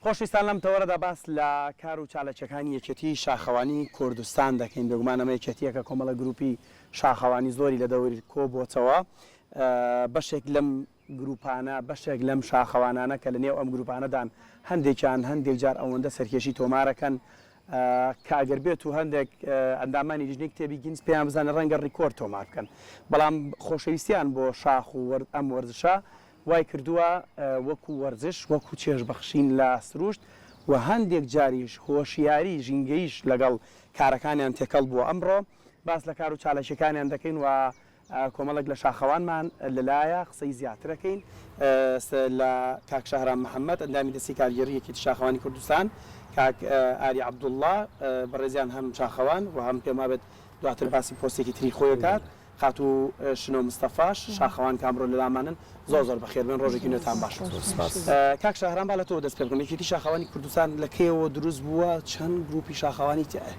خۆشویستان لەم تەوەرەدا باس لە کار و چالەکیەکانی یەکێتی شاخەوانی کوردستان دەکەین. بێگومانەمە یەکێتیەکە کۆمەڵە گروپی شاخەوانی زۆری لە دەوری کۆبووەتەوە. بەشێک لەم گروپانە بەشێک لەم شاخەوانانە کە لە نێو ئەم گروپانەدان هەندێکیان هەندێک جار ئەوەندە سەرکێشی تۆمارەکەن کاگەر بێت و هەندێک ئەندامانی لیژنەی کتێبی گینس پێیان بزانە ڕەنگە ڕیکۆرد تۆمار بکەن، بەڵام خۆشەویستیان بۆ شاخ و ئەم وەرزشە وای کردووە وەکو وەرزش وەکو چێژبەخشین لە سروشت و هەندێک جاریش هۆشیاری ژینگەیش لەگەڵ کارەکانیان تێکەڵ بووە. ئەمڕۆ باس لە کار و چالەشەکانیان دەکەین و کۆمەڵک لە شاخەوانمان لەلایە قسەی زیاترەکەین لە کاک شەهرام محەممەد ئەندامی دەستی کارگەریەکی شاخەوانی کوردستان، کاک ئاری عەبدوڵڵا بەڕێزیان هەم شاخەوان و هەم پێما بێت دواتر باسی پۆستێکی تری خۆی کات، خات و شنۆ مستەفاش شاخەوان کامڕۆ لەلامانن زۆر بەخێر بن، ڕۆژێکی نوێتان باش. کاک شەهرام با لە تۆ دەست پێ بکەم، یەکێتی شاخەوانی کوردستان لە کێوە دروست بووە؟ چەند گروپی شاخەوانی تایە؟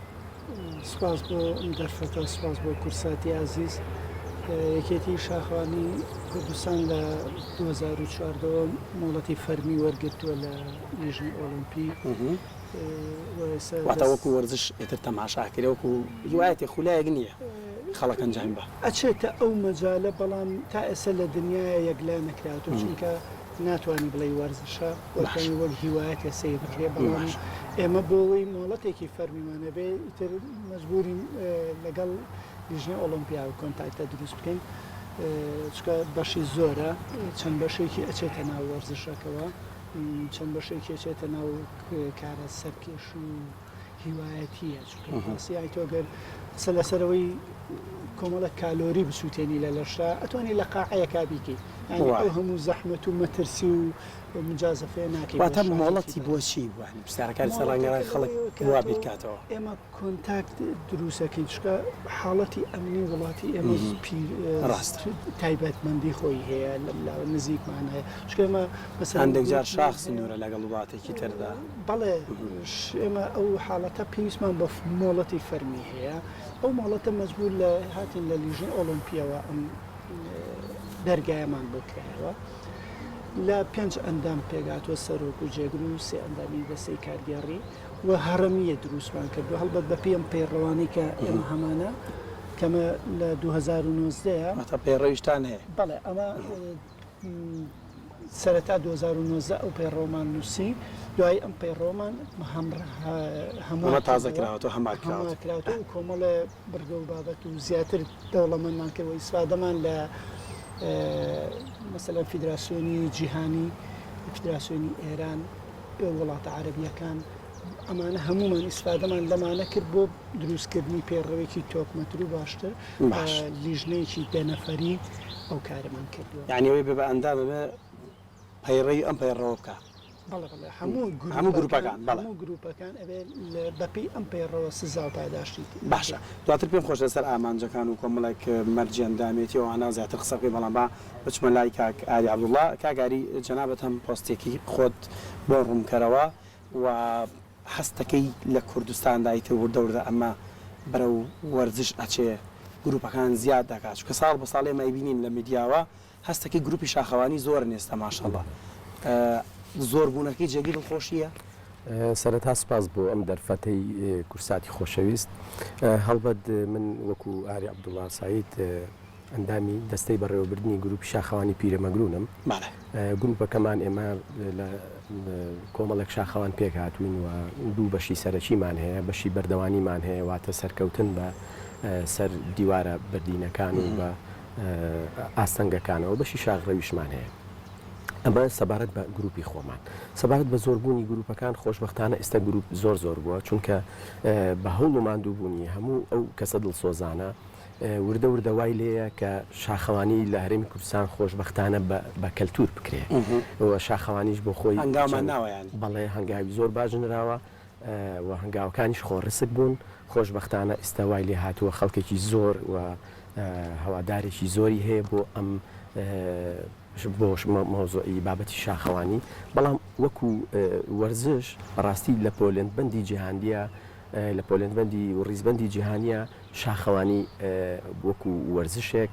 سپاس بۆ ئەم دەرفەتە، سپاس بۆ کورساتی عزیز. یەکێتی شاخەوانی کوردستان لە 2014 مۆڵەتی فەرمی وەرگرتووە لە لیژنی ئۆلمپی. واتە وەکو وەرزش ئێتر تەماشاکرێ وەکو هیوایەتی خولایەک نییە خەڵک ئەنجام بە ئەچێتە ئەو مەجالە، بەڵام تا ئێستا لە دنیای یەکلا نەکراتەوە، چونکە ناتوانانی بڵێ وەرزشە وەکەی وەک هیوایەتە سەی بکرێ، بەڵام ئێمە بۆەوەی مۆڵەتێکی فەرمیمانە بێ ئیتر مەجبورین لەگەڵ لیژنی ئۆلمپیا و کۆنتاکتە دروست بکەین، چکە بەشی زۆرە، چەند بەشێکی ئەچێتە ناو وەرزشەکەەوە، چەند بەشێکی ئەچێتە ناو کارە سەرکێش و هیوایەتیە، چکە پاسیای تۆگەر قسە لەسەرەوەی کۆمەڵە کالۆری بسووتێنی لە لەشە ئەتوانی لە قاعەیەکا بیکەیت، ئەو هەموو زەحمەت و مەترسی و مجازەفێ ناکەیت. واتە مۆڵەتی بۆچی بووانی پرسیارەکانی سەرڕانگەڕای خەڵک وا بیرکاتەوە؟ ئێمە کۆنتاکت دروستەکەین، چکە حاڵەتی ئەمنی وڵاتی ئێمە ڕاست تایبەتمەندی خۆی هەیە لە نزیکمان هەیە، چکە ئێمە مەسەڵەن هەندێک جار شاخسی نورە لەگەڵ وڵاتێکی تردا. بەڵێ ئێمە ئەو حاڵەتە پێویستمان بە مۆڵەتی فەرمی هەیە، ئەو مۆڵەتە مەجبور لە هاتین لە لیژنی ئۆلمپیەوە ئەم دەرگایەمان بۆ کرایەوە، لە 5 ئەندام پێگاتوە سەرۆک و جێگر و 3 ئەندامی دەستەی کارگێڕی و هەرەمیە دروستمان کردو، هەڵبەت بە پێم پەیڕەوانی کە ئێمە هەمانە کەمە لە 2019 تا پەیڕەویشتان هەیە. بەڵێ ئەمە سەرەتا 2019 ئەو پەیڕەوەمان نووسی، دوای ئەم پەیڕەوەمان هەموو تازەکراوەوە هەماکراوەوە و کۆمەڵە بەرگە و بابەت و زیاتر دەوڵەمەندمان کردەوە ئیسفادەمان لە مەسەلەن فیدراسیۆنی جیهانی، فیدراسیۆنی ئێران، وڵاتە عەرەبیەکان، ئەمانە هەمومان ئیسفادەمان لەمانە کرد بۆ دروستکردنی پێڕەوێکی تۆپمەتر و باشتر لیژنەیەکی دەنەفەری ئەو کارەمان کردووە. یعنی ئەوەی بێ بە ئەندام بێ پەیڕەوی ئەم پەیڕەوە بکە. هەموو گروپەکان ئەبێ بەپی ئەم پەیڕەوە سزا و پاداشتی. باشە، دواتر پێم خۆش لەسەر ئامانجەکان و کۆمەڵێک مەرجی ئەندامێتی و ئەنا زیاتر قسە پێ، بەڵام با بچمە لای کاک ئاری عەبدوڵڵا. کاگاری جەنابەت هەم پۆستێکی خۆت بۆ ڕوونکەرەوە و هەستەکەی لە کوردستاندایتە وردەوردە ئەمە بەرەو وەرزش ئەچێ گروپەکان زیاد دەکات، چونکە ساڵ بە ساڵێ مەبینین لە میدیاوە هەستەکەی گروپی شاخەوانی زۆر نێستە ماشەڵڵا. زۆر بوونەکەی جێگی دڵخۆشیە؟ سەرەتا سپاس بۆ ئەم دەرفەتەی کورساتی خۆشەویست. هەڵبەت من وەکو ئاری عەبدوڵڵا سعید ئەندامی دەستەی بەڕێوەبردننی گروپی شاخەوانی پیرەمەگرونم. گروپەکەمان ئێمە لە کۆمەڵێک شاخەوان پێک هاتوین و دوو بەشی سەرەکیمان هەیە، بەشی بەردەوانیمان هەیە واتە سەرکەوتن بە سەر دیوارە بەردینەکان و بە ئاستەنگەکانەوە، بەشی شاغڕەویشمان هەیە. ئەمە سەبارەت بە گروپی خۆمان، سەبارەت بە زۆربوونی گروپەکان خۆشبەختانە ئێستا گروپ زۆر بووە، چونکە بە هەوڵ و ماندووبوونی هەموو ئەو کەسە دڵسۆزانە وردە وای لێیە کە شاخەوانی لە هەرێمی کوردستان خۆشبەختانە بە کەلتور بکرێ و شاخەوانیش بۆ خۆی هەنگاومان ناوەیان. بەڵێ هەنگاوی زۆر باژنراوە و هەنگاوەکانیش خۆڕسک بوون، خۆشبەختانە ئێستا وای لێ هاتووە خەڵکێکی زۆر و هەوادارێکی زۆری هەیە بۆ ئەم بۆش مۆزۆئی بابەتی شاخەوانی، بەڵام وەکو وەرزش بەڕاستی لە پۆلێندبەندی جیهاندیە، لە پۆلێندبەندی و ڕیزبەندی جیهانیە شاخەوانی وەکو وەرزشێک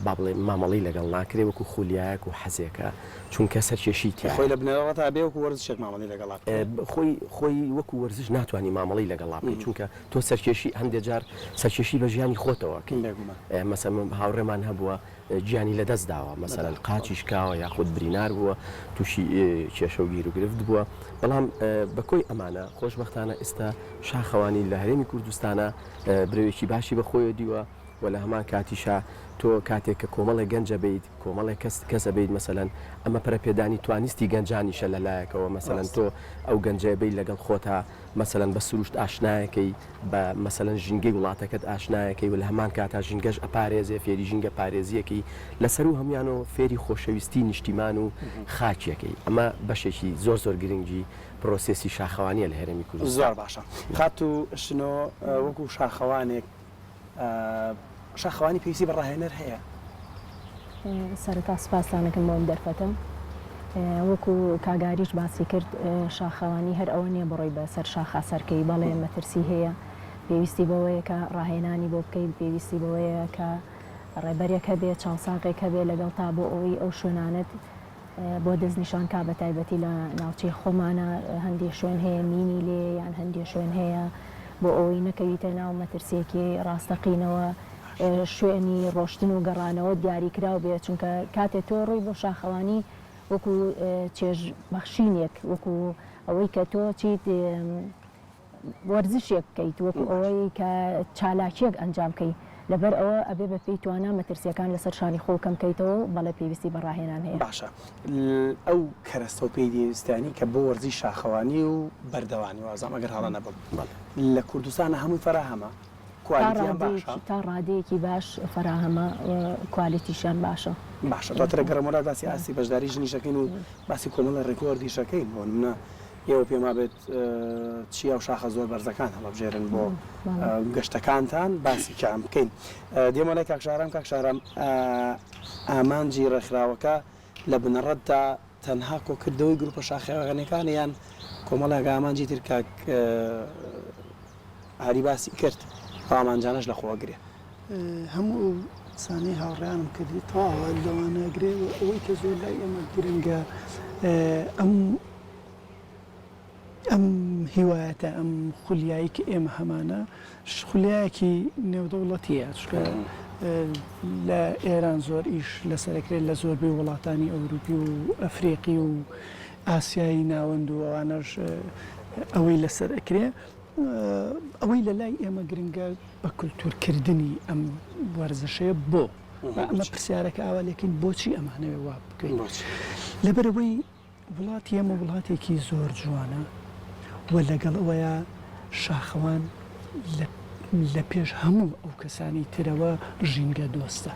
با بڵێ مامەڵی لەگەڵ ناکرێ وەکو خولیایەک و حەزێکە چونکە سەرکێشی خۆی لە بنەوە تا بێ وەکو وەرزشێک مامەڵی لەگەڵ خۆی وەکو وەرزش ناتوانانی مامەڵی لەگەڵا بکەیت چونکە تۆ سەرکێشی هەندێک جار سەرکێشی بە ژیانی خۆتەوە مەسەڵەن هاوڕێمان هەبووە گیانی لە دەست داوە مەسەڵەن قاچیش کاوە یاخود برینار بووە تووشی کێشە و گیر و گرفت بووە بەڵام بەکۆی ئەمانە خۆشبەختانە ئێستا شاخەوانی لە هەرێمی کوردستانە برەوێکی باشی بەخۆیە دیوە و لە هەمان کاتیشا تۆ کاتێک کە کۆمەڵی گەنجە بیت کۆمەڵی کەسە بیت مەسەلەن ئەمە پەرەپێدانی توانیستی گەنجانیشە لەلایەکەوە مەسەلەن تۆ ئەو گەنجە بیت لەگەڵ خۆتا مەسەلەن بە سروشت ئاشنایەکەی بە مەسەلەن ژینگەی وڵاتەکەت ئاشنایەکەی و لە هەمان کاتا ژینگەش ئەپارێزێ فێری ژینگە پارێزیەکەی لەسەر و هەمویانەوە فێری خۆشەویستی نیشتیمان و خاچیەکەی ئەمە بەشێکی زۆر گرنگی پرۆسێسی شاخەوانیە لە هەرێمی کوردستان زۆر باشە خات و شنۆ وەکو شاخەوانێک شاخەوانی پێویستی بەڕاهێنەر هەیە سەرەتا سوپاسانەکەم بۆم دەرفەتم وەکو کاگاریش باسی کرد شاخەوانی هەر ئەوە نییە بڕۆی بەسەر شاخە سەرکەی بەڵێ مەترسی هەیە پێویستی بەوەیە کە ڕاهێنانی بۆ بکەیت پێویستی بەوەیە کە ڕێبەرێک هەبێ چاوساقێک هەبێ لەگەڵ تا بۆ ئەوەی ئەو شوێنانت بۆ دەستنیشان کا بە تایبەتی لە ناوچەی خۆمانە هەندێک شوێن هەیە مینی لێ یان هەندێک شوێن هەیە بۆ ئەوەی نەکەویتە ناو مەترسێکی ڕاستەقینەوە شوێنی ڕۆشتن و گەڕانەوە دیاریکرااو بێت چونکە کاتێک تۆ ڕووی بۆ شاخەوانی وەکو چێژ بەخشینێک وەکو ئەوەی کە تۆ چیت وەرزشێک بکەیت وەکو ئەوەی کە چالاکیەک ئەنجامکەی لەبەر ئەوە ئەبێ بە پێی توانە مەترسیەکان لەسەر شانی خۆ کەمکەیتەوە بەڵێ پێویستی بەڕاهێنان هەیە باشە ئەو کەرەستە و پێی دێویستانی کە بۆ وەرزی شاخەوانی و بەردەوانی وازام ئەگەر هەڵە نەبم لە کوردستانە هەمووی فەراهەمە تا ڕادەیەکی باش فراهەمە کوالیتیشان باشە باشە دواترە گەڕەمەڵات باسی ئاسی بەشداری ژنیشەکەین و باسی کۆمەڵە ڕێکۆردیشەکەین بۆ منە ئێوە پێما بێت چیا و شاخە زۆر بەرزەکان هەڵبژێرن بۆ گەشتەکانتان باسی کام بکەین دێمەڵی کاکشارم ئامانجی ڕێکخراوەکە لە بنەڕەتدا تەنها کۆکردەوەی گروپە شاخەوانەکان یان کۆمەڵێک ئامانجی تر کاک هەری باسی کرد ئامانجانەش لە خۆگرێ هەموو سانەی هاوڕیانم کردی تاوە لەوانەگرێ ئەوەی کە زۆر لای ئێمە گرنگە ئەم هیوایەتە ئەم خولیایی کە ئێمە هەمانە خولیایەکی نێودەوڵەتیە چکە لە ئێران زۆر ئیش لەسەرکرێت لە زۆربەی وڵاتانی ئەوروپی و ئەفریقی و ئاسیایی ناوەند و ئەوانەش ئەوەی لەسەر ئەکرێ ئەوەی لە لای ئێمە گرنگە بە کولتورکردنی ئەم وەرزشەیە بۆ ئەمە پرسیارەکە ئاوالێکین بۆچی ئەمانەوێ وا بکەین لەبەرەوەی وڵاتی ئەمە وڵاتێکی زۆر جوانە و لەگەڵ ئەوەیە شاخەوان لە پێش هەموو ئەو کەسانی ترەوە ژینگە دۆستە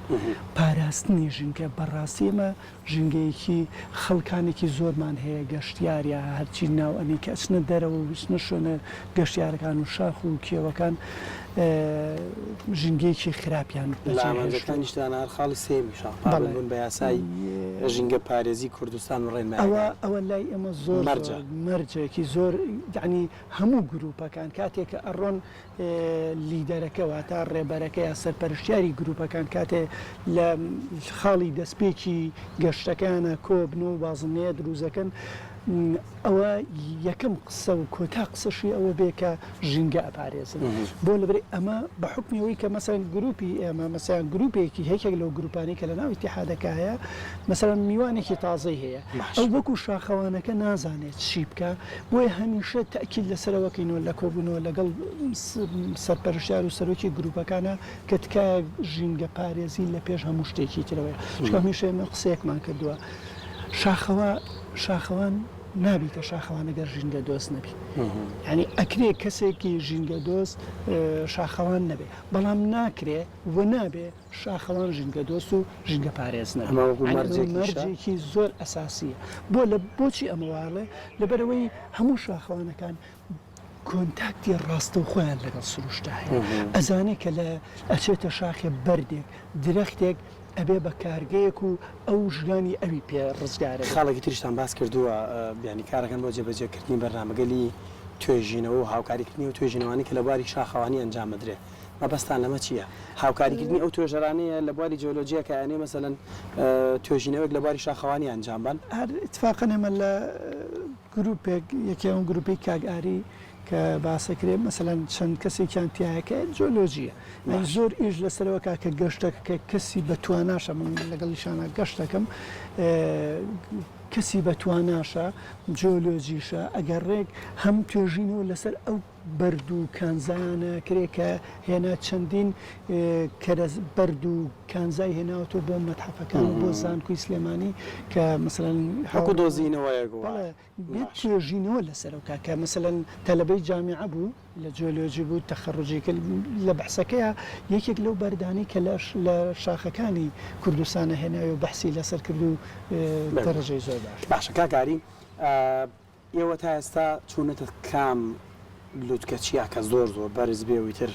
پاراستنی ژینگە بەڕاستی ئەمە ژینگەیەکی خەڵکانێکی زۆرمان هەیە گەشتیاریە هەرچی ناو ئەنی کە ئەچنە دەرەوە و وچنە شوێنە گەشتیارەکان و شاخ و کێوەکان ژینگەیەکی خراپیان بەجانەکانیشتان خاڵی سێمی شاخبوون بە یاسای ژینگە پارێزی کوردستان و ڕێن ئەوە لای ئەمە زۆر مەرجێکی زۆر یعنی هەموو گروپەکان کاتێک کە ئەڕۆن لیدەرەکەەوە تا ڕێبەرەکە یا سەرپەرشتیاری گروپەکان کاتێ لە خاڵی دەستپێکی گەشتەکانە کۆبن و بازنەیە دروزەکەن ئەوە یەکەم قسە و کۆتا قسەشی ئەوە بێ کە ژینگە ئەپارێزن بۆ لەبەر ئەمە بە حکمیەوەی کە مەسەن گروپی ئێمە مەسەن گروپێکی هەیەک لەو گروپانی کە لە ناو ئیتیحادەکە هەیە مەسەرەن میوانێکی تازەی هەیە ئەو وەکو شاخەوانەکە نازانێت چی بکە بۆیە هەمیشە تەکیل لەسەرەوەکەینەوە لە کۆبوونەوە لەگەڵ سەرپەرشتیار و سەرۆکی گروپەکانە کە تکایە ژینگە پارێزی لە پێش هەموو شتێکی ترەوەی چکە هەمیشە ئێمە قسەیەکمان کردووە شاخەوان نابیتە شاخەوانەگەر ژینگە دۆست نەبی ینی ئەکرێ کەسێکی ژینگە دۆست شاخەوان نەبێ بەڵام ناکرێ و نابێ شاخەوان ژینگە دۆست و ژینگە پارێز نەمەرجێکی زۆر ئەساسیە بۆچی ئەمەواڵێ لەبەرەوەی هەموو شاخەوانەکان کۆنتاکتی ڕاستە و خۆیان لەگەڵ سروشتە هەیە ئەزانێت کە لە ئەچێتە شاخێ بەردێک درەختێک ئەبێ بە کارگەیەک و ئەو ژیانی ئەوی پێ ڕزگارە خاڵێکی تریشتان باس کردووە بیانی کارەکەن بۆ جێبەجێکردنی بەرنامەگەلی توێژینەوە و هاوکاریکردنی و توێژینەوانی کە لە بواری شاخەوانی ئەنجام بدرێت مەبەستان لەمە چییە؟ هاوکاریکردنی ئەو توێژەرانەیە لە بواری جیۆلۆجیە کە ئەنێ مەسەلەن توێژینەوەک لە بواری شاخەوانی ئەنجامبان هەر اتفاقا ئێمە لە گروپێک یەکێ ئەو گروپی کاگاری کە باسەکرێ مەسەلەن چەند کەسێکیان تایەکە جۆلۆژیە زۆر ئیش لەسەرەوە کە گەشتەکە کە کەسی بەتواناشە من لەگەڵیشانە گەشتەکەم کەسی بەتواناشە جۆلۆجیشە ئەگەر ڕێک هەم توێژینەوە لەسەر ئەو بەرد و کانزایانە کرێ کە هێنا چەندین بەرد و کانزای هێناوەتەوە بۆ مەتحەفەکان بۆ زانکۆی سلێمانی کە مەسەلەن هەکو دۆزینەوەیە بێت توێژینەوە لەسەرەوە کە مەسەلەن تەلەبەی جامیعە بوو لە جۆلۆجی بوو تەخەڕوجێکە لە بەحسەکەیە یەکێک لەو بەردانی کە لە شاخەکانی کوردستانە هێناوی و بەحسی لەسەر کرد و دەرەجەی زۆر باشە کاکاری ئێوە تا ئێستا چوونەتە کام لوتکە چیا کە زۆر بەرز بێەوەی تر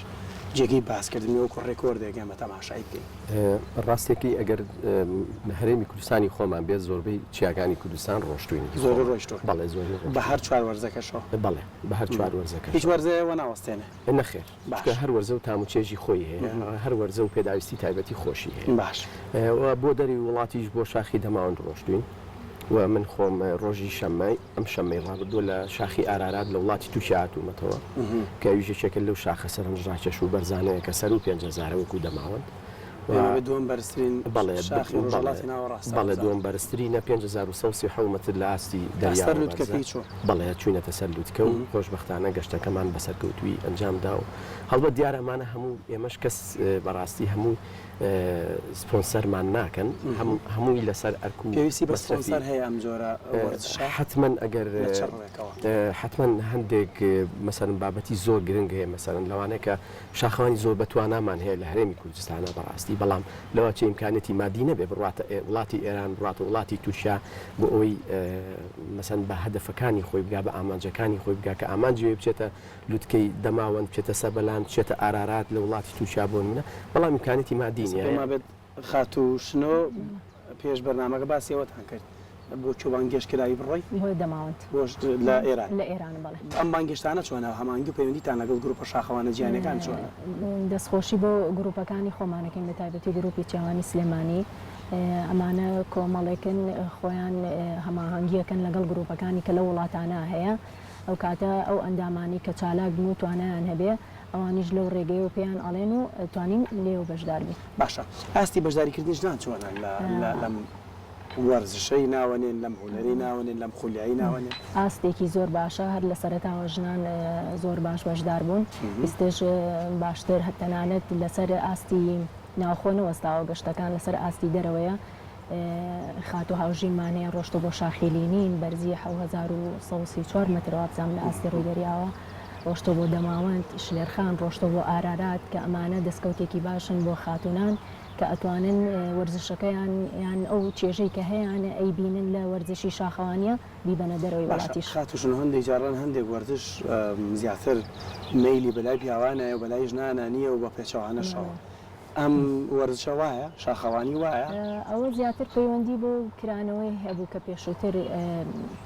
جێگەی باسکردنی وەکو ڕێکۆردێک ئێمە تەماشای بکەین ڕاستێکی ئەگەر هەرێمی کوردستانی خۆمان بێت زۆربەی چیاکانی کوردستان ڕۆشتوین زۆر ڕۆشتۆ بەڵێ زۆر بە هەر چوار وەرزەکەشەوە بەڵێ بە هەر چوار وەرزەکە هیچ وەرزەیەوە ناوەستێنێ نەخێر هەر وەرزە و تاموچێژی خۆی هەیە هەر وەرزە و پێداویستی تایبەتی خۆشی هەیە باش بۆ دەری وڵاتیش بۆ شاخی دەماوەند ڕۆشتوین و من خۆم ڕۆژی شەمای ئەم شەمەی ڕابردووە لە شاخی ئارارات لە وڵاتی تووشی هاتوومەتەوە کە ویژێکێکە لەو شاخە سەرنجڕاکێش و بەرزانەیە کە سەر و 5,000 وەکو دەماوەند دوم بەرزترین بەڵێ دوم بەرزترینە 5,100 مەتر لە ئاستی دەریاوە بەڵێ چوینەتە سەر لوتکە و خۆشبەختانە گەشتەکەمان بەسەرکەوتوی ئەنجامدا و هەڵبەت دیارەمانە هەموو ئێمەش کەس بەڕاستی هەموو سپۆنسەرمان ناکەن هەمووی لەسەر ئەرک و پێویستی بە سپۆنسەر هەیە ئەم جۆرە حتمەن ئەگەر حتمەن هەندێک مەسەرن بابەتی زۆر گرنگ هەیە مەسەرن لەوانەیە کە شاخەوانی زۆر بەتوانامان هەیە لە هەرێمی کوردستانە بەڕاستی بەڵام لەوە چه ئیمکانێتی مادی نەبێ بڕاتە وڵاتی ئێران بڕاتە وڵاتی تووشیا بۆ ئەوەی مەسەن بە هەدەفەکانی خۆی بگا بە ئامانجەکانی خۆی بگا کە ئامانجێ بچێتە لوتکەی دەماوەند بچێتە سەبەلان بچێتە ئارارات لە وڵاتی تووشیا بۆ منە بەڵام ئیمکانێتی مادی بێت خاتوشنۆ پێش بەرنامەکە باسیەوەتان کرد بۆ چۆ بانگێشتکرایی بڕۆی بۆی دەماوەند لە ئێران لە ئێران بڵێ ئەم بانگێشتانە چۆنە هەمانگی پەیوەندیتان لەگەڵ گروپە شاخەوانە جیانەکان چۆنە دەستخۆشی بۆ گروپەکانی خۆمانەکەین بە تایبەتی گروپی چێوانی سلێمانی ئەمانە کۆمەڵێکن خۆیان هەماهەنگیەکەن لەگەڵ گروپەکانی کە لە وڵاتانە هەیە ئەو کاتە ئەو ئەندامانی کە چالاک بن و توانیان هەبێ ئەوانیش لەو ڕێگەی و پێیان ئەڵێن و توانین لێو بەشدار بین باشە ئاستی بەشداریکردنیش نان چۆنە لەم وەرزشەی ناوەنێن لەم هوەری ناوەنێن لەم خولیایی ناوەنێن ئاستێکی زۆر باشە هەر لە سەرەتاوە ژنان زۆر باش بەشدار بوون ئستێژ باشتر هەتەنانەت لەسەر ئاستی ناوخۆنە وەستاوە گەشتەکان لەسەر ئاستی دەرەوەیە خات و هاوژینمانەیە ڕۆشتە بۆ شاخیلینین بەرزی 1934 مترەوە بزانام لە ئاستی ڕوودەریاوە ڕۆشتە بۆ دەماوەند شلێرخان ڕۆشتە بۆ ئارارات کە ئەمانە دەستکەوتێکی باشن بۆ خاتونان کە ئەتوانن وەرزشەکەیان یان ئەو چێژەی کە هەیەیان ئەی بینن لە وەرزشی شاخەوانیە بیبەنە دەرەوەی وڵاتیش خاتوشن هەندێک جاران هەندێک وەرزش زیاتر مەیلی بەلای پیاوانە و بەلای ژنانە نییە و بە پێچەوانەشەوە ئەم وەرزشە وایە شاخەوانی وایە ئەوە زیاتر پەیوەندی بۆ کرانەوەی هەبوو کە پێشووتر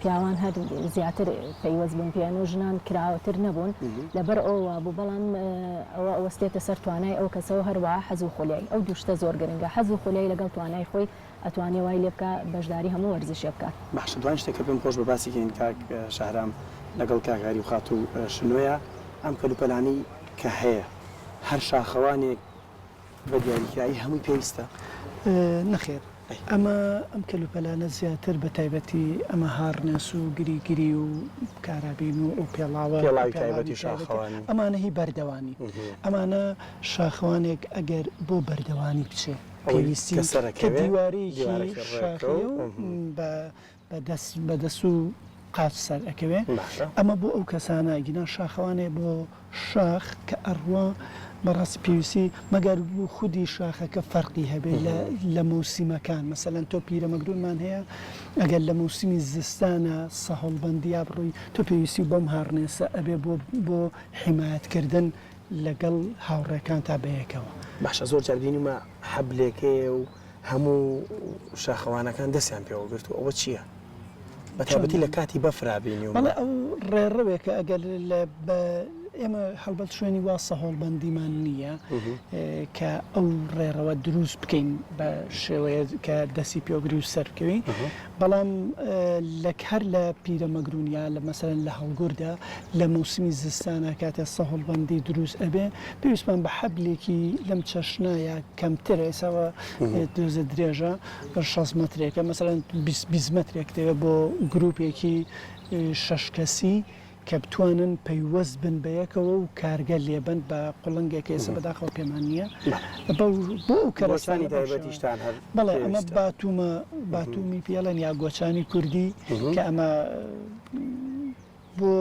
پیاوان هەر زیاتر پەیوەست بوون پیان و ژنان کراوەتر نەبوون لەبەر ئەوە بوو بەڵام ئەوە ئەوەستێتە سەر توانای ئەو کەسەوە هەروە حەز و خولای ئەو دوشتە زۆر گرنگە حەز و خولای لەگەڵ توانای خۆی ئەتوانێ وای لێ بکە بەشداری هەموو وەرزشێ بکات باشە دوان شتێکە پێم خۆش بە باسیکەین کاک شەهرام لەگەڵ کاکاری و خات و شنوۆیە ئەم کەلوپەلانی کە هەیە هەر شاخەوانێک بە دیاریکایی هەمووی پێویستە نەخێر ئەم کەلوپەلانە زیاتر بە تایبەتی ئەمە هارنەس و گریگری و کارابین و پێڵاوە تایبەتی شاخەوانی ئەمانە هی بەردەوانی ئەمانە شاخەوانێک ئەگەر بۆ بەردەوانی بچێ پێویستی کە دیوارەیەکی شاخی بەدەست و قاچ سەر ئەکەوێ ئەمە بۆ ئەو کەسانە گینا شاخەوانێ بۆ شاخ کە ئەڕوە بەڕاستی پێویستی مەگەر بوو خودی شاخەکە فەرقی هەبێ لە موسیمەکان مەسەلەن تۆ پیرەمەگرونمان هەیە ئەگەر لە موسمی زستانە سەهۆڵبەندیا بڕووی تۆ پێویستی بۆم هارنێسە ئەبێ بۆ حیمایەتکردن لەگەڵ هاوڕێکان تا بەیەکەوە باشە زۆر جاربینیمە حەبلێکەیە و هەموو شاخەوانەکان دەستیان پێوە گرت و ئەوە چییە؟ بەتابەتی لە کاتی بەفرابینی بەڵێ ئەو ڕێڕەوێکە ئەگەر ئێمە هەڵبەت شوێنی وا سەهۆڵبەندیمان نییە کە ئەو ڕێڕەوە دروست بکەین بە شێوەیە کە دەستی پێگری و سەرکەوی بەڵام هەر لە پیرەمەگرونیا لە مەسەرەن لە هەڵگوردا لە موسمی زستانە کاتێ سەهۆڵبەندی دروست ئەبێ پێویستمان بە حەبلێکی لەم چەشنایە کەمتر ئێساوە دۆزە درێژە بە 6 مەترێکە مەسەرەن 20 مەترێک دەوێت بۆ گروپێکی 6 کەسی کە بتوانن پەیوەست بن بە یەکەوە و کارگە لێبن بە قوڵنگێک ئێستا بەداخەوە پێمان نییە بۆ ئەو کەرەسانی تایبەتیشتان هەر بەڵێ ئەمە باتومی پێڵێن یا گۆچانی کوردی کە ئەمە بۆ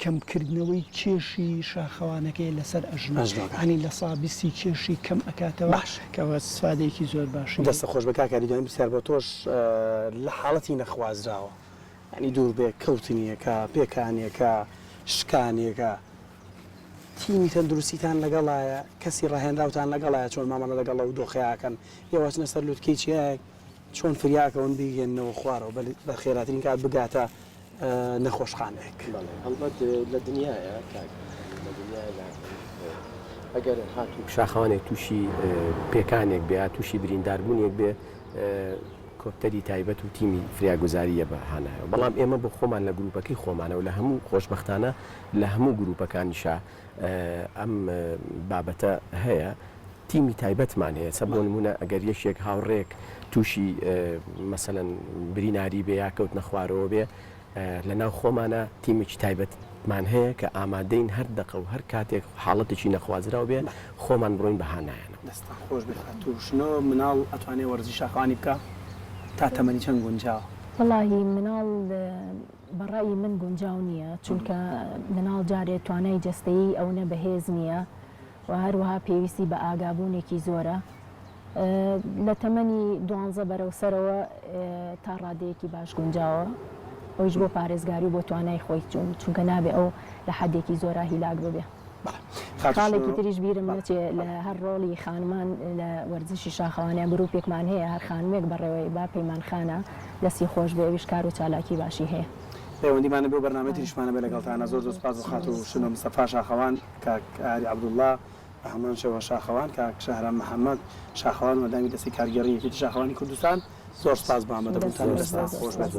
کەمکردنەوەی کێشی شاخەوانەکەی لەسەر ئەژنانی لە سابیستی کێشی کەم ئەکاتەوە کەەوە سوادێکی زۆر باش دەستە خۆش بە کاکاری دوێن بسیار بۆ تۆش لە حاڵەتی نەخوازراوە ینی دوور بێ کەوتنیەکە پێکانێکە شکانێکە تیمی تەندروستیتان لەگەڵایە کەسی ڕاهێنراوتان لەگەڵایە چۆن مامەڵە لەگەڵە و دۆخەیەکەن یاوەچنە سەر لوتکەی چیایە چۆن فریاکەون بیگەنەوە خوارەوە بە خێراترین کات بگاتە نەخۆشخانەیەک هەڵبەت لە دنیاە ئەگەر هاتوو شاخەوانێک تووشی پێکانێک بێ تووشی برینداربوونیەک بێ کۆپتەری تایبەت و تیمی فریاگوزاریە بە هانایە بەڵام ئێمە بۆ خۆمان لە گروپەکەی خۆمانە و لە هەموو خۆشببختانە لە هەموو گروپەکانیشا ئەم بابەتە هەیە تیمی تایبەتمان هەیە سە بۆ نمونە ئەگەر یەشێک هاوڕێک تووشی مەسەلەن بریناری بێ یا کەوت نەخوارەوە بێ لە ناو خۆمانە تیمێکی تایبەتمان هەیە کە ئامادەین هەر دقە و هەر کاتێک حاڵەتێکی نەخوازراو بێ خۆمان بڕۆین بەهانایەنە دەستا خۆش تووشنەوە مناڵ ئەتوانێت وەرزی شاخوانی بکە تا تەمەنی چەند گونجاوە وڵی مناڵ بەڕایی من گونجاو نییە چونکە مناڵ جارێ توانای جستەیی ئەوە بەهێز نییە و هەروەها پێویستی بە ئاگابوونێکی زۆرە لە تەمەنی 12 بەرەو سەرەوە تا ڕادەیەکی باش گونجاوە ئەوش بۆ پارێزگاری و بۆ توانای خۆی چونکە نابێ ئەو لە حەدێکی زۆرا هیلاک ببێ خاڵێکی تریش بیرم نەچێ لە هەر ڕۆڵی خانمان لە وەرزشی شاخەوانیان گروپێکمان هەیە هەر خانمێک بەڕێوەی با پەیمانخانە دەستی خۆش بێ ئەویش کار و چالاکی باشی هەیە پەیوەندیمانە بۆ بەرنامەی تریشمانە بێ لەگەڵتانە زۆر زۆر سپاس بۆ خات و شنۆ مستەفا شاخەوان کاک ئاری عەبدوڵڵا هەمان شێوە شاخەوان کاک شەهرام محەممەد شاخەوان وەدامی دەستی کارگەڕیەکی شاخەوانی کوردستان زۆر سپاس بۆ ئامادەبوونتان دەستا خۆش بێت